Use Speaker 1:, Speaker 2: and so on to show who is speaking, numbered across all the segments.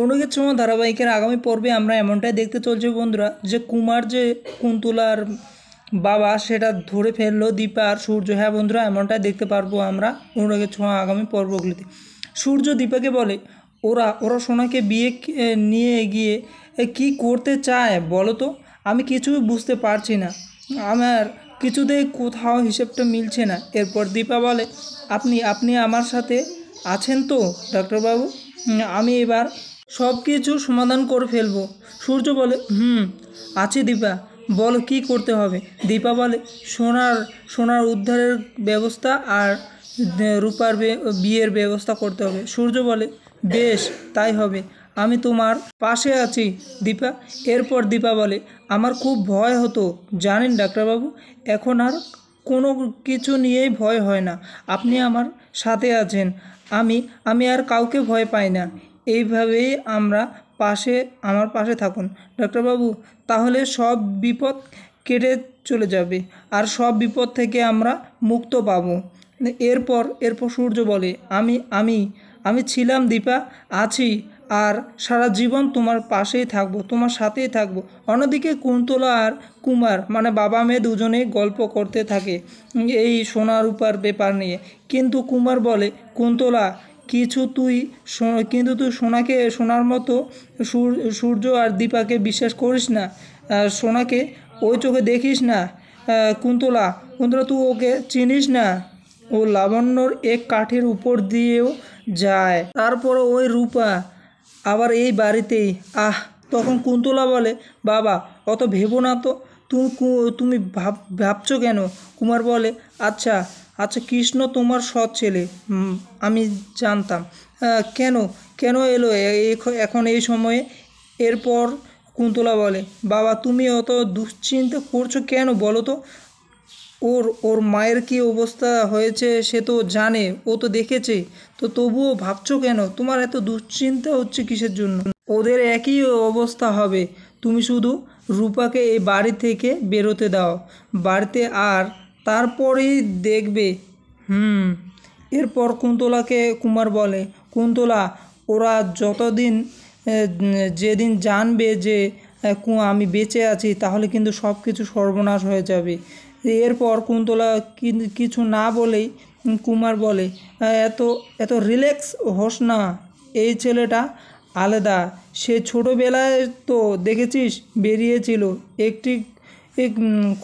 Speaker 1: অনুগের ছোঁয়া ধারাবাহিকের আগামী পর্বে আমরা এমনটাই দেখতে চলছি বন্ধুরা, যে কুমার যে কুন্তলার বাবা সেটা ধরে ফেললো দীপা আর সূর্য। হ্যাঁ বন্ধুরা, এমনটাই দেখতে পারবো আমরা অনুরাগের ছোঁয়া আগামী পর্বগুলিতে। সূর্য দীপাকে বলে, ওরা ওরা সোনাকে বিয়ে নিয়ে গিয়ে কি করতে চায় বলো তো? আমি কিছুই বুঝতে পারছি না, আমার কিছুতেই কোথাও হিসেবটা মিলছে না। এরপর দীপা বলে, আপনি আপনি আমার সাথে আছেন তো ডাক্তারবাবু? আমি এবার সব কিছু সমাধান করে ফেলবো। সূর্য বলে, আছি দীপা, বলো কী করতে হবে। দীপা বলে, সোনার সোনার উদ্ধারের ব্যবস্থা আর রূপার বিয়ের ব্যবস্থা করতে হবে। সূর্য বলে, বেশ, তাই হবে, আমি তোমার পাশে আছি দীপা। এরপর দীপা বলে, আমার খুব ভয় হতো জানেন ডাক্তারবাবু, এখন আর কোনো কিছু নিয়েই ভয় হয় না, আপনি আমার সাথে আছেন, আমি আমি আর কাউকে ভয় পাই না। এইভাবেই আমার পাশে থাকুন ডাক্তারবাবু, তাহলে সব বিপদ কেটে চলে যাবে আর সব বিপদ থেকে আমরা মুক্ত পাব। এরপর সূর্য বলে, আমি আমি আমি ছিলাম দীপা, আছি, আর সারা জীবন তোমার পাশেই থাকবো, তোমার সাথেই থাকবো। অন্যদিকে কুন্তলা আর কুমার মানে বাবা মেয়ে দুজনেই গল্প করতে থাকে এই সোনা রূপার ব্যাপার নিয়ে। কিন্তু কুমার বলে, কুন্তলা, কিন্তু তুই সোনার মতো সূর্য আর দীপাকে বিশ্বাস করিস না, সোনাকে ওই চোখে দেখিস না। কুন্তলা, তুই ওকে চিনিস না, ও লাবণ্যর এক কাঠের উপর দিয়েও যায়, তারপরে ওই রূপা আবার এই বাড়িতেই। তখন কুন্তলা বলে, বাবা অত ভেবো না তো, তুমি ভাবছো কেন? কুমার বলে, আচ্ছা আচ্ছা, কৃষ্ণ তোমার সৎ ছেলে, আমি জানতাম। কেন কেন এলো এখন এই সময়ে? এরপর কুন্তলা বলে, বাবা তুমি অত দুশ্চিন্তা করছো কেন বলো তো? ওর মায়ের কী অবস্থা হয়েছে সে তো জানে, ও তো দেখেছে, তো তবুও ভাবছো কেন? তোমার এত দুশ্চিন্তা হচ্ছে কিসের জন্য? ওদের একই অবস্থা হবে, তুমি শুধু রূপাকে এই বাড়ি থেকে বেরোতে দাও বাড়িতে, আর তারপরেই দেখবে। এরপর কুন্তলাকে কুমার বলে, কুন্তলা, ওরা যেদিন জানবে যে আমি বেঁচে আছি, তাহলে কিন্তু সব কিছু সর্বনাশ হয়ে যাবে। এরপর কুন্তলা কিছু না বলেই কুমার বলে, এত রিল্যাক্স হোস না, এই ছেলেটা আলাদা, সে ছোটোবেলায় তো দেখেছিস বেরিয়েছিল, এক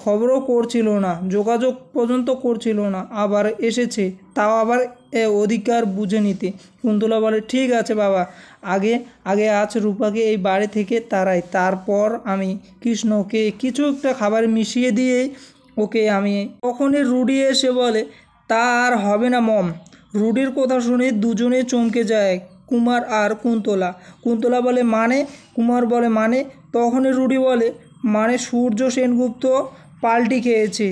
Speaker 1: খবরও করছিল না, যোগাযোগ পর্যন্ত করছিল না, আবার এসেছে, তাও আবার অধিকার বুঝে নিতে। কুন্তলা বলে, ঠিক আছে বাবা, আগে আজ রূপাকে এই বাড়ি থেকে তাড়াই, তারপর আমি কৃষ্ণকে কিছু একটা খাবার মিশিয়ে দিয়ে ওকে আমি। তখনই রুডি এসে বলে, তা আর হবে না মম। রুডির কথা শুনে দুজনে চমকে যায়, কুমার আর কুন্তলা বলে, মানে? কুমার বলে, মানে? তখনই রুডি বলে, মানে সূর্য সেনগুপ্ত পাল্টি খেয়েছে।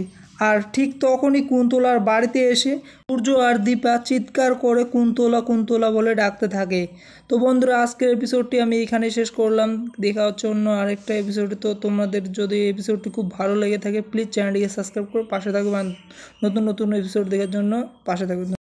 Speaker 1: আর ঠিক তখনই কুন্তলার বাড়িতে এসে সূর্য আর দীপা চিৎকার করে কুন্তলা কুন্তলা বলে ডাকতে থাকে। তো বন্ধুরা, আজকের এপিসোডটি আমি এখানে শেষ করলাম, দেখা হচ্ছে অন্য আরেকটা এপিসোডে। তো তোমাদের যদি এপিসোডটি খুব ভালো লেগে থাকে প্লিজ চ্যানেলটিকে সাবস্ক্রাইব করে পাশে থাকবে, নতুন নতুন এপিসোড দেখার জন্য পাশে থাকবে।